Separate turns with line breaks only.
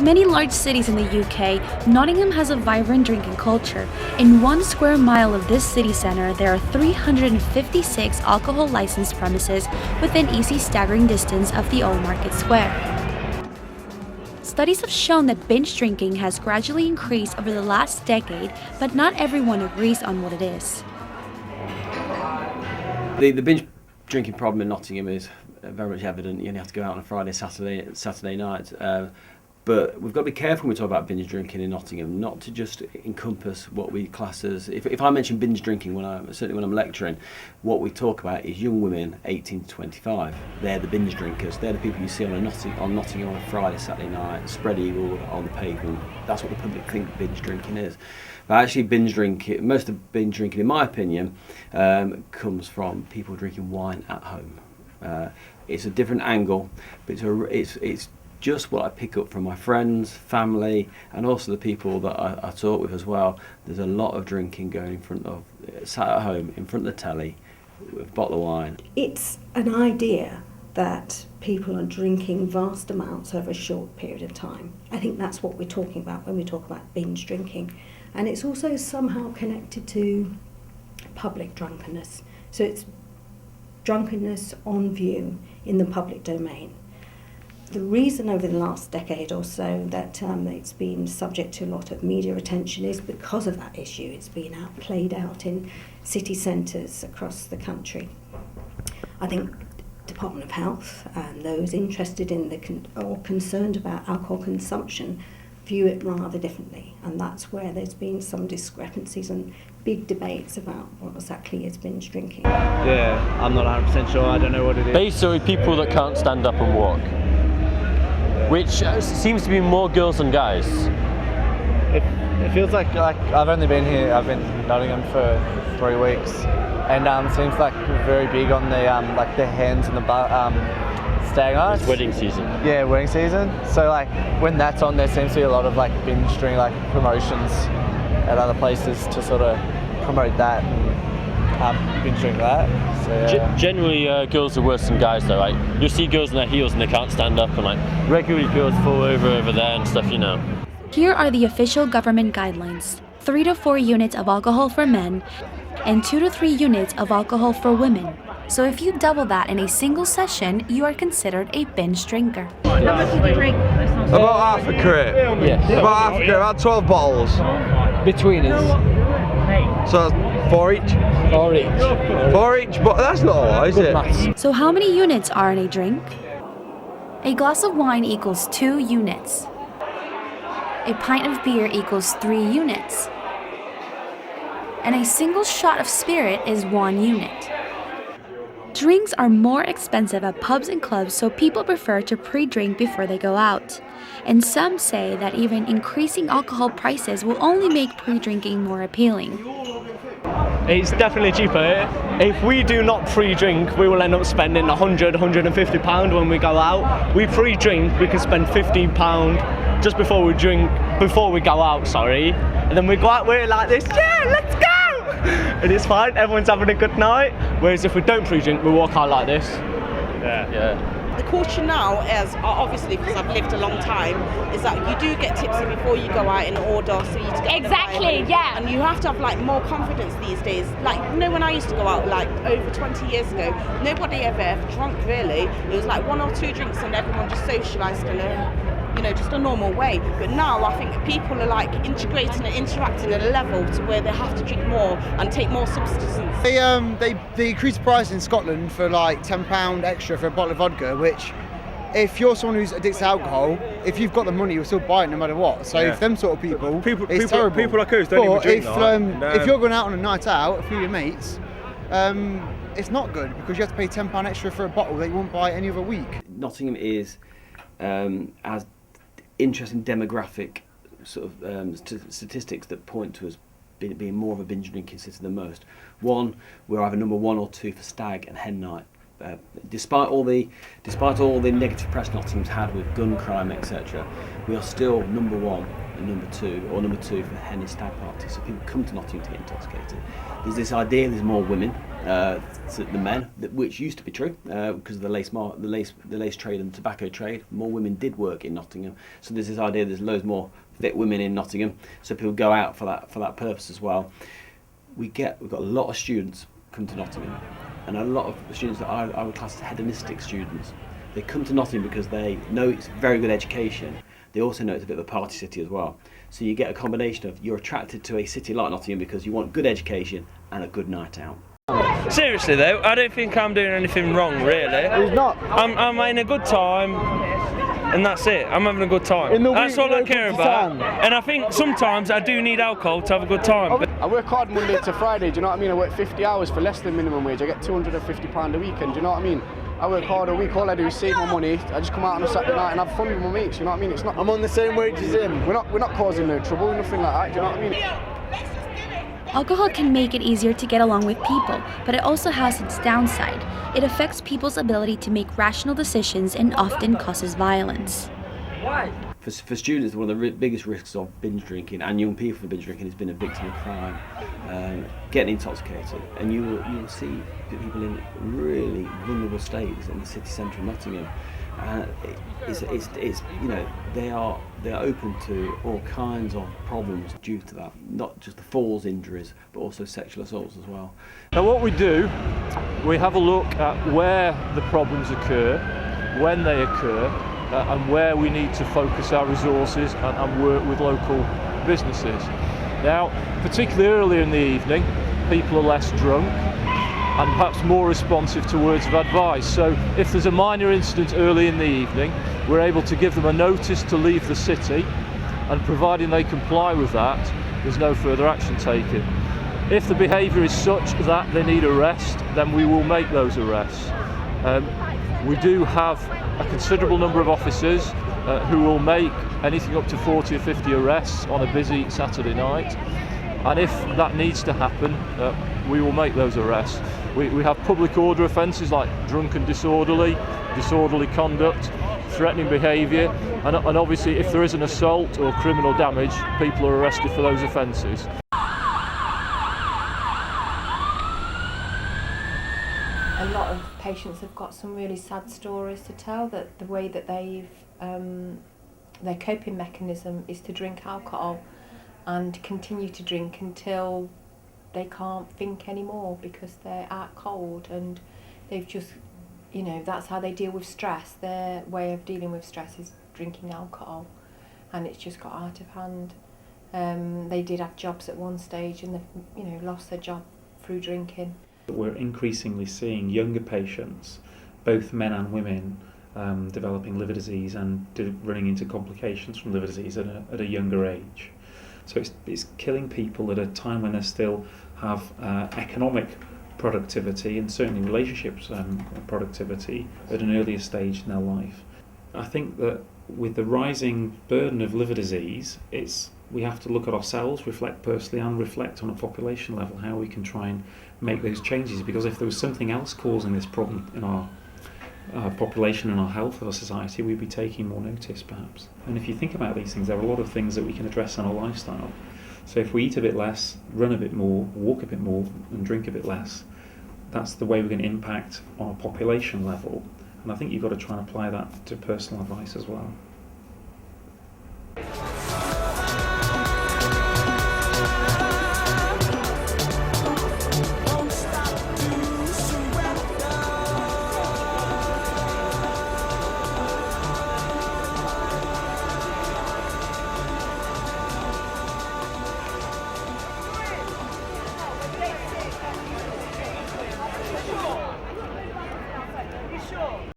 many large cities in the UK, Nottingham has a vibrant drinking culture. In 1 square mile of this city centre, there are 356 alcohol licensed premises within easy staggering distance of the Old Market Square. Studies have shown that binge drinking has gradually increased over the last decade, but not everyone agrees on what it is.
The binge drinking problem in Nottingham is very much evident. You only have to go out on a Friday, Saturday night. But we've got to be careful when we talk about binge drinking in Nottingham, not to just encompass what we class as... If I mention binge drinking, certainly when I'm lecturing, what we talk about is young women 18 to 25. They're the binge drinkers. They're the people you see on Nottingham on a Friday, Saturday night, spread eagle on the pavement. That's what the public think binge drinking is. But actually binge drinking, most of binge drinking, in my opinion, comes from people drinking wine at home. It's a different angle, but it's just what I pick up from my friends, family, and also the people that I talk with as well. There's a lot of drinking going sat at home in front of the telly with a bottle of wine.
It's an idea that people are drinking vast amounts over a short period of time. I think that's what we're talking about when we talk about binge drinking. And it's also somehow connected to public drunkenness. So it's drunkenness on view in the public domain. The reason over the last decade or so that it's been subject to a lot of media attention is because of that issue. It's been played out in city centres across the country. I think Department of Health and those interested in or concerned about alcohol consumption view it rather differently, and that's where there's been some discrepancies and big debates about what exactly is binge drinking.
Yeah, I'm not 100% sure, I don't know what it is.
Basically people that can't stand up and walk, which seems to be more girls than guys.
It feels like I've only been here, I've been in Nottingham for 3 weeks, and it seems like we're very big on the like the hens and the stag nights.
It's wedding season.
Yeah, wedding season. So like when that's on, there seems to be a lot of like binge drink like promotions at other places to sort of promote that and binge drink that. So, yeah.
Generally, girls are worse than guys though. Like you'll see girls in their heels and they can't stand up, and like regularly girls fall over there and stuff, you know.
Here are the official government guidelines: 3 to 4 units of alcohol for men and 2 to 3 units of alcohol for women. So if you double that in a single session, you are considered a binge drinker.
How much did you drink?
About half a crate.
Yes.
About half a crate, about 12 bottles.
Between us.
So that's 4 each?
4 each.
4 each, but that's not a lot, is it?
So how many units are in a drink? A glass of wine equals 2 units. A pint of beer equals 3 units. And a single shot of spirit is 1 unit. Drinks are more expensive at pubs and clubs, so people prefer to pre-drink before they go out. And some say that even increasing alcohol prices will only make pre-drinking more appealing.
It's definitely cheaper. If we do not pre-drink, we will end up spending £100–150 when we go out. We pre-drink, we can spend £15 just before we go out, and then we go out, we're like this, yeah, let's go! And it's fine, everyone's having a good night. Whereas if we don't pre-drink, we walk out like this. Yeah.
The caution now is, obviously because I've lived a long time, is that you do get tipsy before you go out in order, so you get
exactly, yeah.
And you have to have like more confidence these days. Like, you know, when I used to go out like over 20 years ago, nobody ever drunk really. It was like 1 or 2 drinks and everyone just socialised in just a normal way. But now I think people are like integrating and interacting at a level to where they have to drink more and take more substances.
They increased the price in Scotland for like £10 extra for a bottle of vodka, which if you're someone who's addicted to alcohol, if you've got the money, you'll still buy it no matter what. So if them sort of it's terrible.
People like us don't even drink
if you're going out on a night out, a few of your mates, it's not good because you have to pay £10 extra for a bottle that you won't buy any other week.
Nottingham is has interesting demographic sort of statistics that point to us being more of a binge drinking city than most. One, we're either number 1 or 2 for stag and hen night. Despite all the negative press Nottingham's had with gun crime, etc., we are still number 1 and number two for hen and stag parties. So people come to Nottingham to get intoxicated. There's this idea there's more women than men, which used to be true because of the lace trade and tobacco trade. More women did work in Nottingham. So there's this idea there's loads more fit women in Nottingham. So people go out for that purpose as well. We've got a lot of students come to Nottingham, and a lot of students that I would class as hedonistic students. They come to Nottingham because they know it's very good education. They also know it's a bit of a party city as well. So you get a combination of you're attracted to a city like Nottingham because you want good education and a good night out.
Seriously though, I don't think I'm doing anything wrong really.
He's not.
I'm having a good time, and that's it. I'm having a good time. That's all I care about. And I think sometimes I do need alcohol to have a good time.
I work hard Monday to Friday, do you know what I mean? I work 50 hours for less than minimum wage. I get £250 a weekend, do you know what I mean? I work hard a week, all I do is save my money. I just come out on a Saturday night and have fun with my mates, you know what I mean? It's not.
I'm on the same wage as him.
We're not causing no trouble, nothing like that, do you know what I mean?
Alcohol can make it easier to get along with people, but it also has its downside. It affects people's ability to make rational decisions and often causes violence.
For students, one of the biggest risks of binge drinking, and young people for binge drinking, has been a victim of crime, getting intoxicated, and you will see people in really vulnerable states in the city centre of Nottingham. It's you know they are open to all kinds of problems due to that, not just the falls injuries, but also sexual assaults as well.
Now what we do, we have a look at where the problems occur, when they occur, and where we need to focus our resources and work with local businesses. Now, particularly early in the evening, people are less drunk and perhaps more responsive to words of advice. So if there's a minor incident early in the evening, we're able to give them a notice to leave the city, and providing they comply with that, there's no further action taken. If the behaviour is such that they need arrest, then we will make those arrests. We do have a considerable number of officers who will make anything up to 40 or 50 arrests on a busy Saturday night, and if that needs to happen, we will make those arrests. We have public order offences like drunken disorderly conduct, threatening behaviour, and obviously if there is an assault or criminal damage, people are arrested for those offences.
A lot of patients have got some really sad stories to tell, that the way that they've their coping mechanism is to drink alcohol and continue to drink until they can't think anymore because they're out cold, and they've just, you know, that's how they deal with stress. Their way of dealing with stress is drinking alcohol, and it's just got out of hand. They did have jobs at one stage and they've, you know, lost their job through drinking.
We're increasingly seeing younger patients, both men and women, developing liver disease and running into complications from liver disease at a younger age. So it's killing people at a time when they still have economic productivity and certainly relationships productivity at an earlier stage in their life. I think that with the rising burden of liver disease, we have to look at ourselves, reflect personally, and reflect on a population level how we can try and make those changes, because if there was something else causing this problem in our population and our health of our society, we'd be taking more notice perhaps. And if you think about these things, there are a lot of things that we can address in our lifestyle. So if we eat a bit less, run a bit more, walk a bit more and drink a bit less, that's the way we're going to impact on a population level. And I think you've got to try and apply that to personal advice as well.